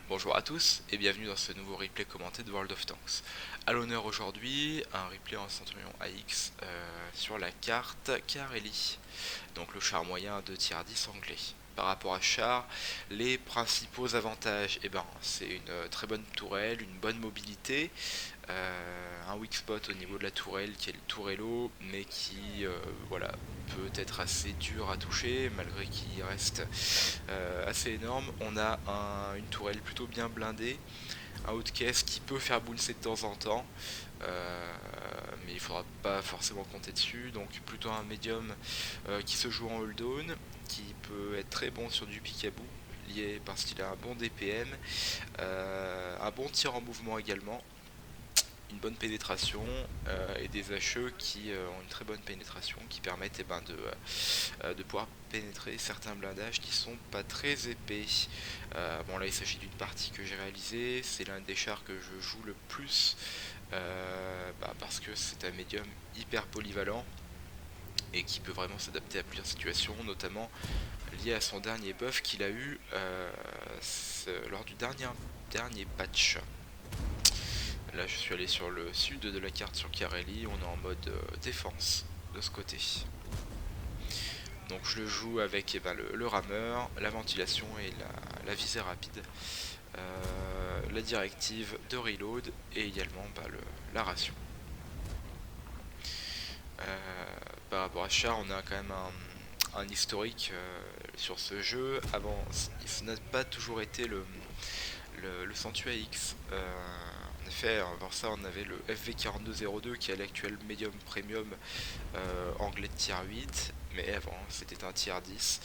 Bonjour à tous et bienvenue dans ce nouveau replay commenté de World of Tanks. A l'honneur aujourd'hui, un replay en Centurion AX sur la carte Kareli, donc le char moyen de tier 10 anglais. Par rapport à ce char, les principaux avantages, c'est une très bonne tourelle, une bonne mobilité, un weak spot au niveau de la tourelle qui est le tourello, mais qui voilà, peut être assez dur à toucher malgré qu'il reste assez énorme. On a une tourelle plutôt bien blindée, un outcase qui peut faire bouncer de temps en temps, mais il faudra pas forcément compter dessus. Donc plutôt un médium qui se joue en hold-on, qui peut être très bon sur du picaboo lié parce qu'il a un bon DPM, un bon tir en mouvement également, une bonne pénétration et des HE qui ont une très bonne pénétration qui permettent de pouvoir pénétrer certains blindages qui sont pas très épais. Bon là il s'agit d'une partie que j'ai réalisée, c'est l'un des chars que je joue le plus parce que c'est un médium hyper polyvalent et qui peut vraiment s'adapter à plusieurs situations, notamment lié à son dernier buff qu'il a eu lors du dernier patch. Là je suis allé sur le sud de la carte sur Kareli, on est en mode défense de ce côté. Donc je le joue avec le rameur, la ventilation et la visée rapide, la directive de reload et également la ration. Par rapport à ce char, on a quand même un historique sur ce jeu. Avant, ce n'a pas toujours été le Centu AX. En effet, avant ça, on avait le FV4202 qui est à l'actuel Medium Premium anglais de tier 8, mais avant c'était un tier 10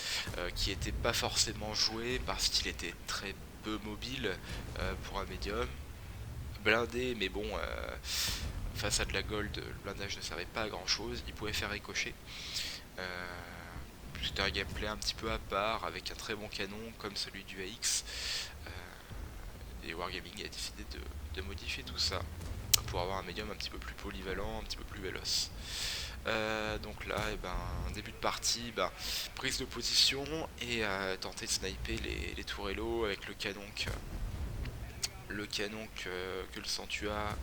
qui était pas forcément joué parce qu'il était très peu mobile pour un médium. Blindé, mais bon, face à de la gold, le blindage ne servait pas à grand chose, il pouvait faire ricocher. Euh, C'était un gameplay un petit peu à part avec un très bon canon comme celui du AX. Et Wargaming a décidé de modifier tout ça pour avoir un médium un petit peu plus polyvalent, un petit peu plus véloce. Donc là, début de partie, prise de position et tenter de sniper les tourellos avec le canon que le Centua,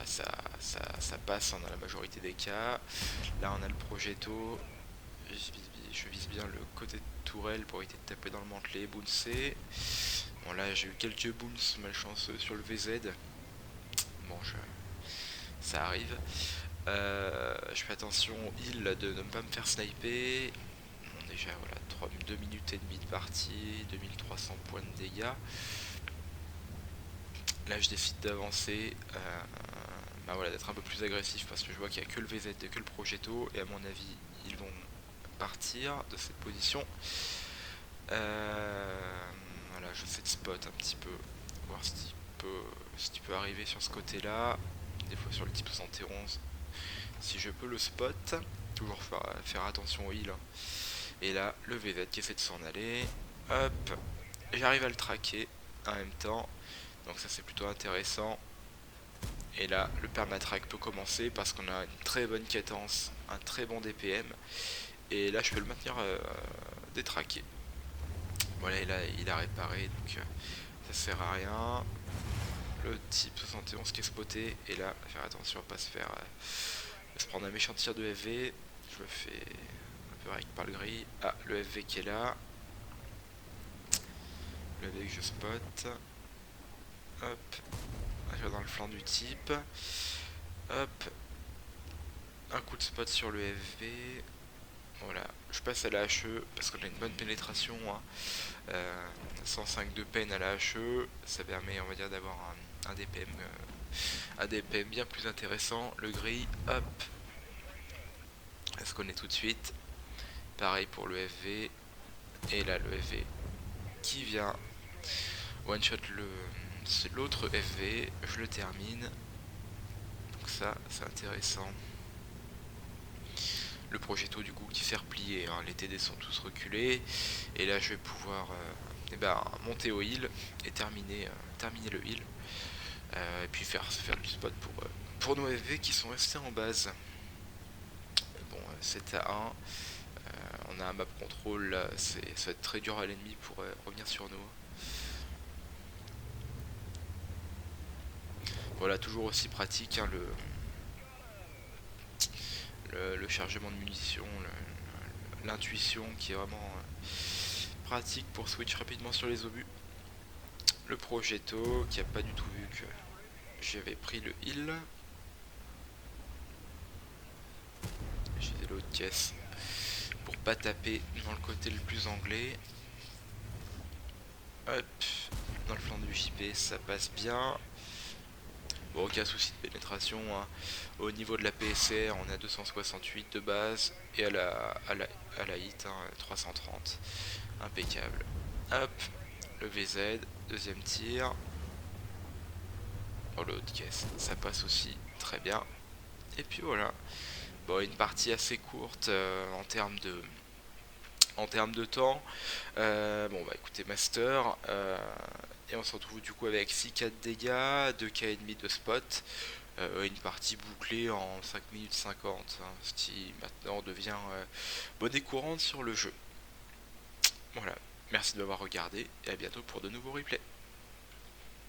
ça passe dans la majorité des cas. Là, on a le Progetto. Je vise bien le côté de tourelle pour éviter de taper dans le mantelet, bouncer. Bon, là, j'ai eu quelques bounces malchanceux sur le VZ. Bon, ça arrive. Je fais attention au heal de ne pas me faire sniper. Bon, déjà, voilà, 2 minutes et demie de partie, 2300 points de dégâts. Là, je décide d'avancer, voilà, d'être un peu plus agressif parce que je vois qu'il n'y a que le VZ et que le Progetto, et à mon avis, ils vont partir de cette position. Voilà, je sais de spot un petit peu, voir ce qui peut arriver sur ce côté-là. Des fois sur le type 71, si je peux le spot, toujours faire attention au heal. Et là, le VZ qui essaie de s'en aller. Hop, j'arrive à le traquer en même temps. Donc ça c'est plutôt intéressant. Et là, le permatrack peut commencer parce qu'on a une très bonne cadence, un très bon DPM. Et là, je peux le maintenir détraqué. Voilà, et là, il a réparé, donc ça sert à rien. Le type 71 qui est spoté. Et là, faire attention à pas se prendre un méchant tir de FV. Je me fais un peu avec par le gris. Ah, le FV qui est là. Le FV que je spot. Hop. Je vais dans le flanc du type. Hop. Un coup de spot sur le FV. Voilà. Je passe à la HE parce qu'on a une bonne pénétration. 105 de peine à la HE. Ça permet, on va dire, d'avoir un DPM bien plus intéressant. Le gris. Hop. Est-ce qu'on est tout de suite. Pareil pour le FV. Et là, le FV qui vient one shot l'autre FV. Je le termine. Donc ça, c'est intéressant. Le Progetto du coup qui s'est replié, hein. Les TD sont tous reculés. Et là, je vais pouvoir monter au heal et terminer le heal. Et puis faire du spot pour nos FV qui sont restés en base. Bon, 7 à 1. On a un map control là, ça va être très dur à l'ennemi pour revenir sur nous. Voilà, toujours aussi pratique hein, le chargement de munitions, l'intuition qui est vraiment pratique pour switch rapidement sur les obus. Le progetto qui a pas du tout vu que j'avais pris le heal. J'ai l'autre caisse pour pas taper dans le côté le plus anglais. Hop, dans le flanc du JP ça passe bien. Bon, aucun souci de pénétration hein. Au niveau de la PSR on est à 268 de base et à la hit hein, 330. Impeccable. Hop, le VZ, deuxième tir. Oh, l'autre caisse, ça passe aussi très bien. Et puis voilà. Bon, une partie assez courte en termes de temps. Bon, bah écoutez, Master. Et on se retrouve du coup avec 6K de dégâts, 2K et demi de spot. Une partie bouclée en 5 minutes 50, hein, ce qui maintenant devient monnaie courante sur le jeu. Voilà. Merci de m'avoir regardé et à bientôt pour de nouveaux replays.